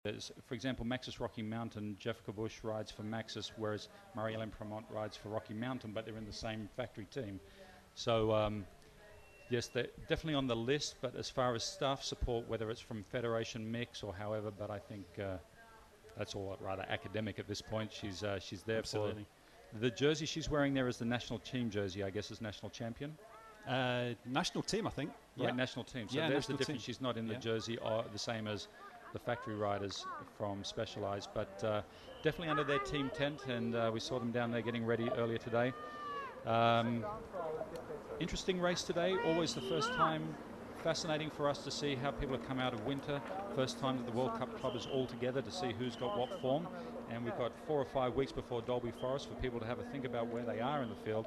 For example, Maxis Rocky Mountain, Jessica Bush rides for Maxis, whereas Marie-Hélène Premont rides for Rocky Mountain, but they're in the same factory team. So, yes, they're definitely on the list, but as far as staff support, whether it's from Federation Mix or however, but I think that's all rather academic at this point. She's there. Absolutely. For the jersey she's wearing there is the national team jersey, I guess, as national champion. National team, I think. Right, national team. So there's the difference. She's not in the jersey the same as the factory riders from Specialized, but definitely under their team tent, and we saw them down there getting ready earlier today. Interesting race today, always the first time. Fascinating for us to see how people have come out of winter. First time that the World Cup club is all together to see who's got what form, and we've got 4 or 5 weeks before Dolby Forest for people to have a think about where they are in the field.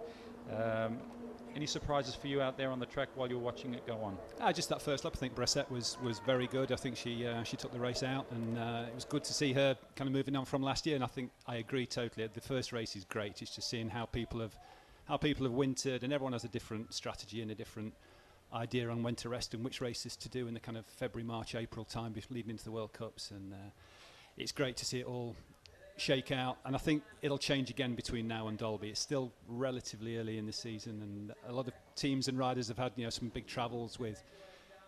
Any surprises for you out there on the track while you're watching it go on? Just that first lap, I think Bressette was very good. I think she took the race out, and it was good to see her kind of moving on from last year. And I think I agree totally. The first race is great. It's just seeing how people have wintered, and everyone has a different strategy and a different idea on when to rest and which races to do in the kind of February, March, April time leading into the World Cups. And it's great to see it all shake out, and I think it'll change again between now and Dolby. It's still relatively early in the season, and a lot of teams and riders have had some big travels with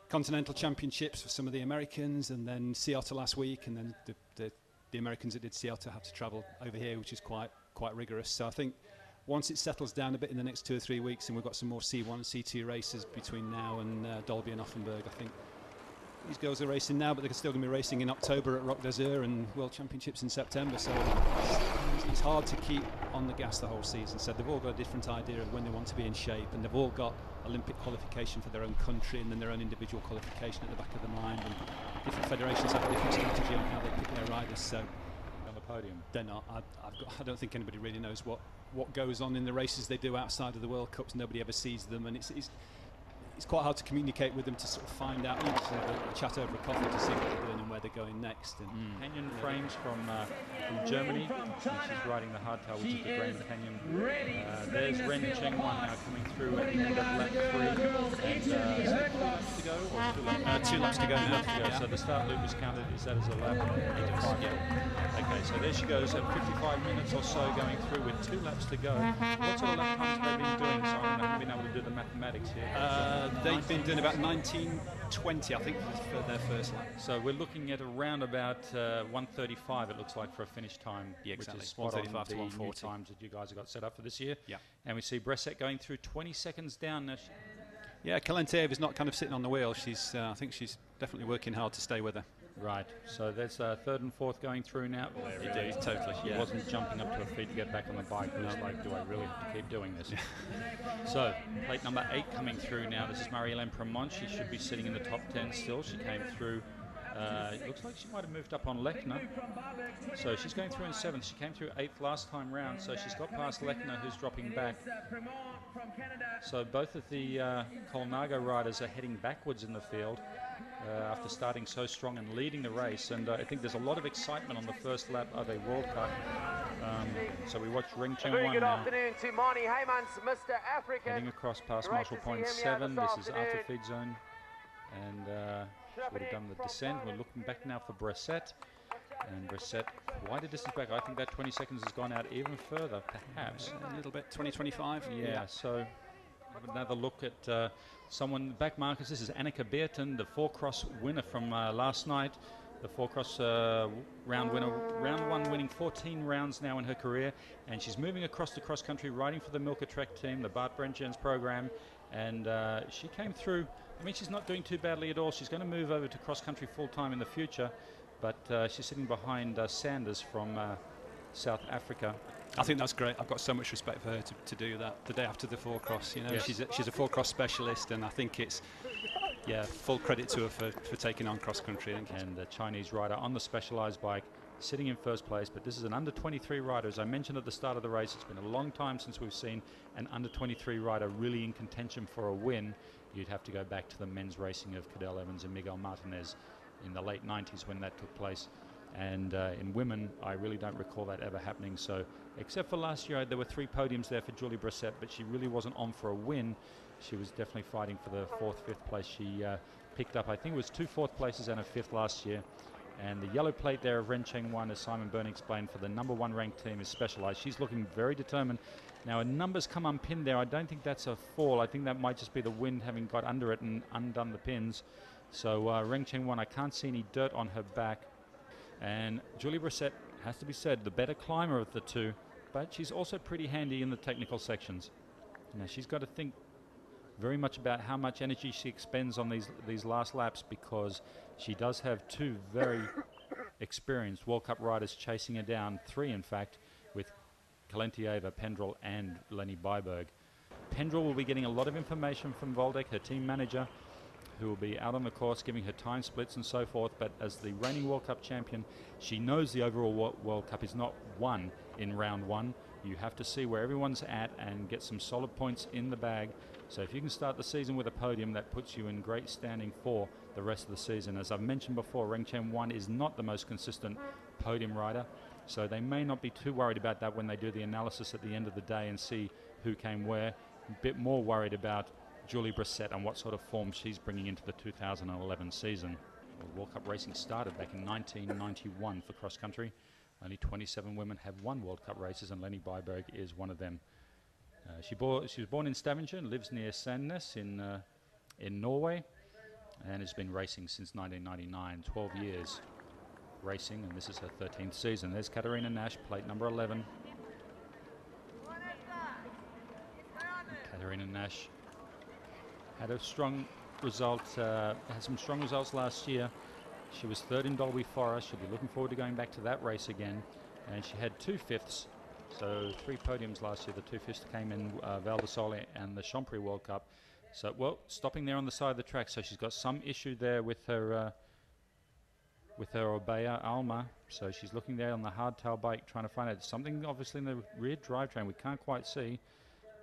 continental championships for some of the Americans, and then Seattle last week, and then the Americans that did Seattle have to travel over here, which is quite rigorous. So I think once it settles down a bit in the next 2 or 3 weeks, and we've got some more C1 and C2 races between now and Dolby and Offenburg, I think these girls are racing now, but they're still going to be racing in October at Roc d'Azur and World Championships in September. So it's hard to keep on the gas the whole season. So they've all got a different idea of when they want to be in shape, and they've all got Olympic qualification for their own country and then their own individual qualification at the back of the mind. And different federations have a different strategy on how they pick their riders. So on the podium, they're not. I don't think anybody really knows what goes on in the races they do outside of the World Cups. Nobody ever sees them, and it's quite hard to communicate with them to sort of find out, just have a chat over a coffee to see what they're doing and where they're going next. And Canyon Frames from Germany, and she's riding the hardtail, which is the Grand Canyon. There's Ren Chengwan now coming through at the end of lap 3, and 2 laps to go, or 2 laps to go now. So the start loop was counted, is that as a lap? Okay, so there she goes at 55 minutes or so going through with 2 laps to go. What sort of lap times have they been doing? So I haven't been able to do the mathematics here. They've been doing about 19:20, I think, for their first lap. So we're looking at around about 1:35, it looks like, for a finish time, exactly. Which is spot on the 1:35 to 1:40 times that you guys have got set up for this year. Yeah. And we see Bressette going through 20 seconds down. Yeah, Kalentiev is not kind of sitting on the wheel. I think she's definitely working hard to stay with her. Right, so there's 3rd and 4th going through now. Indeed, totally. She wasn't jumping up to her feet to get back on the bike. It was like, do I really have to keep doing this? So, plate number 8 coming through now. This is Marie-Hélène Premont. She should be sitting in the top 10 still. She came through. It looks like she might have moved up on Lechner. So she's going through in 7th. She came through 8th last time round, so she's got past Lechner, who's dropping back. So both of the Colnago riders are heading backwards in the field after starting so strong and leading the race. And I think there's a lot of excitement on the first lap of a World Cup. So we watch Ring Cheng Very Wan good now. afternoon to Marnie Heymans, Mr. Africa. Heading across past Marshall Point 7. This is after feed zone. And she would have done the descent. We're looking back now for Bressette. And Bressette quite a distance back. I think that 20 seconds has gone out even further, perhaps. A little bit, 20-25. Yeah, so have another look at someone back markers. This is Annika Beerten, the 4-cross winner from last night. The 4-cross round winner, round 1 winning 14 rounds now in her career. And she's moving across the cross-country, riding for the Milka Trek team, the Bart Brentjens program. And she came through. I mean, she's not doing too badly at all. She's going to move over to cross-country full-time in the future. But she's sitting behind Sanders from South Africa. I think that's great. I've got so much respect for her to do that the day after the 4-cross. Yes. She's a 4-cross specialist, and I think it's full credit to her for taking on cross-country. And the Chinese rider on the Specialized bike sitting in first place, but this is an under-23 rider. As I mentioned at the start of the race, it's been a long time since we've seen an under-23 rider really in contention for a win. You'd have to go back to the men's racing of Cadel Evans and Miguel Martinez in the late 90s when that took place. And in women, I really don't recall that ever happening. So, except for last year, there were 3 podiums there for Julie Bressette, but she really wasn't on for a win. She was definitely fighting for the 4th, 5th place. She picked up, I think it was 2 4th places and a 5th last year. And the yellow plate there of Ren Cheng 1, as Simon Byrne explained, for the #1 ranked team is Specialized. She's looking very determined. Now, her numbers come unpinned there. I don't think that's a fall. I think that might just be the wind having got under it and undone the pins. So Ren Cheng 1, I can't see any dirt on her back. And Julie Brissett, has to be said, the better climber of the two, but she's also pretty handy in the technical sections. Now, she's got to think very much about how much energy she expends on these last laps, because she does have two very experienced World Cup riders chasing her down, 3 in fact, with Kalentieva, Pendrell and Lenny Byberg. Pendrell will be getting a lot of information from Waldeck, her team manager, who will be out on the course giving her time splits and so forth, but as the reigning World Cup champion, she knows the overall World Cup is not won in round 1. You have to see where everyone's at and get some solid points in the bag. So if you can start the season with a podium, that puts you in great standing for the rest of the season. As I've mentioned before, Ren Cheng 1 is not the most consistent podium rider, so they may not be too worried about that when they do the analysis at the end of the day and see who came where. A bit more worried about Julie Brissett and what sort of form she's bringing into the 2011 season. Well, World Cup racing started back in 1991 for cross country. Only 27 women have won World Cup races, and Lenny Byberg is one of them. She was born in Stavanger and lives near Sandnes in Norway, and has been racing since 1999, 12 years racing, and this is her 13th season. There's Katarina Nash, plate number 11. Katarina Nash had a strong result, had some strong results last year. She was 3rd in Dolby Forest. She'll be looking forward to going back to that race again. And she had 2 fifths, so 3 podiums last year. The 2 fifths came in Val di Sole and the Champri World Cup. So, well, stopping there on the side of the track. So she's got some issue there with her Obeya Alma. So she's looking there on the hardtail bike, trying to find out something obviously in the rear drivetrain we can't quite see.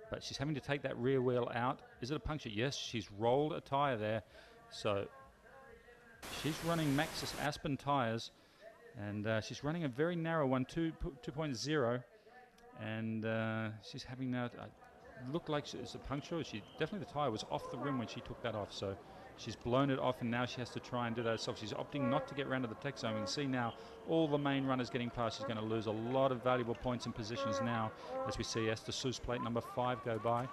But she's having to take that rear wheel out. Is it a puncture? Yes, she's rolled a tyre there. So she's running Maxxis Aspen tyres, and she's running a very narrow one, 2.0, and she's having that look like it's a puncture. Definitely the tyre was off the rim when she took that off, so she's blown it off, and now she has to try and do that herself. She's opting not to get round to the tech zone. We can see now all the main runners getting past. She's going to lose a lot of valuable points and positions now, as we see Esther Seuss, plate number 5, go by.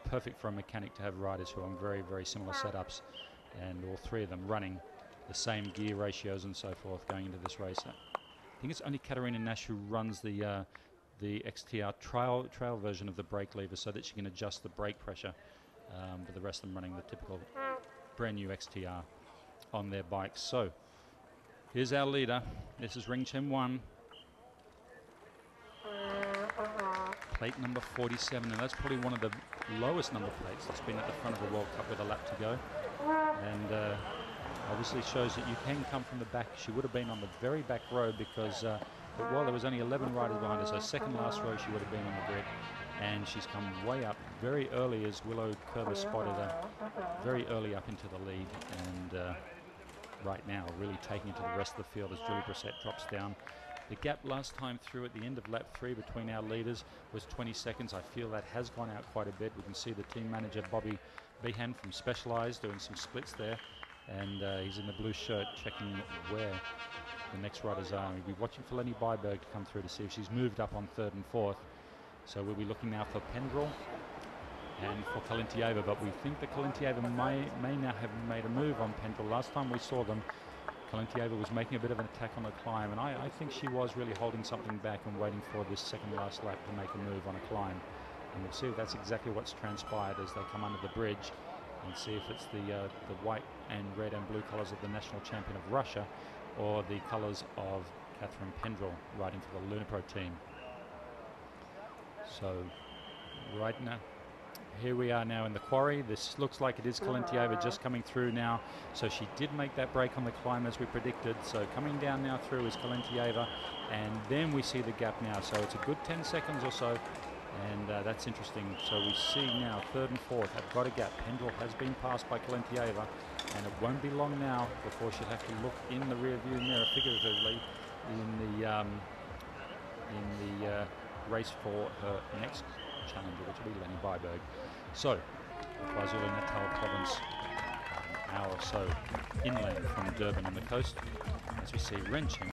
Perfect for a mechanic to have riders who are on very, very similar setups, and all 3 of them running the same gear ratios and so forth going into this race. I think it's only Katarina Nash who runs the XTR trail version of the brake lever so that she can adjust the brake pressure, but the rest of them running the typical brand new XTR on their bikes. So here's our leader. This is Ren Cheng 1, plate number 47, and that's probably one of the lowest number plates that's been at the front of the World Cup with a lap to go, and obviously shows that you can come from the back. She would have been on the very back row because well, there was only 11 riders behind her, so second last row she would have been on the grid, and she's come way up very early as Willow Kerber spotted her very early up into the lead, and right now really taking it to the rest of the field as Julie Brissett drops down. The gap last time through at the end of lap 3 between our leaders was 20 seconds. I feel that has gone out quite a bit. We can see the team manager Bobby Behan from Specialized doing some splits there, and he's in the blue shirt checking where the next riders are. We'll be watching for Lenny Byberg to come through to see if she's moved up on 3rd and 4th. So we'll be looking now for Pendrell and for Kalentieva, but we think that Kalentieva may now have made a move on Pendrell. Last time we saw them, Kalentieva was making a bit of an attack on the climb, and I think she was really holding something back and waiting for this second last lap to make a move on a climb. And we'll see if that's exactly what's transpired as they come under the bridge, and see if it's the white and red and blue colours of the national champion of Russia, or the colours of Catherine Pendrell riding for the Lunapro team. So right now, here we are now in the quarry. This looks like it is Kalentieva just coming through now. So she did make that break on the climb as we predicted. So coming down now through is Kalentieva, and then we see the gap now. So it's a good 10 seconds or so, and that's interesting. So we see now 3rd and 4th have got a gap. Pendrell has been passed by Kalentieva, and it won't be long now before she'll have to look in the rear view mirror figuratively in the race for her next challenger, which will be Lenny Byberg. So, KwaZulu-Natal province hour or so inland from Durban on the coast, as we see wrenching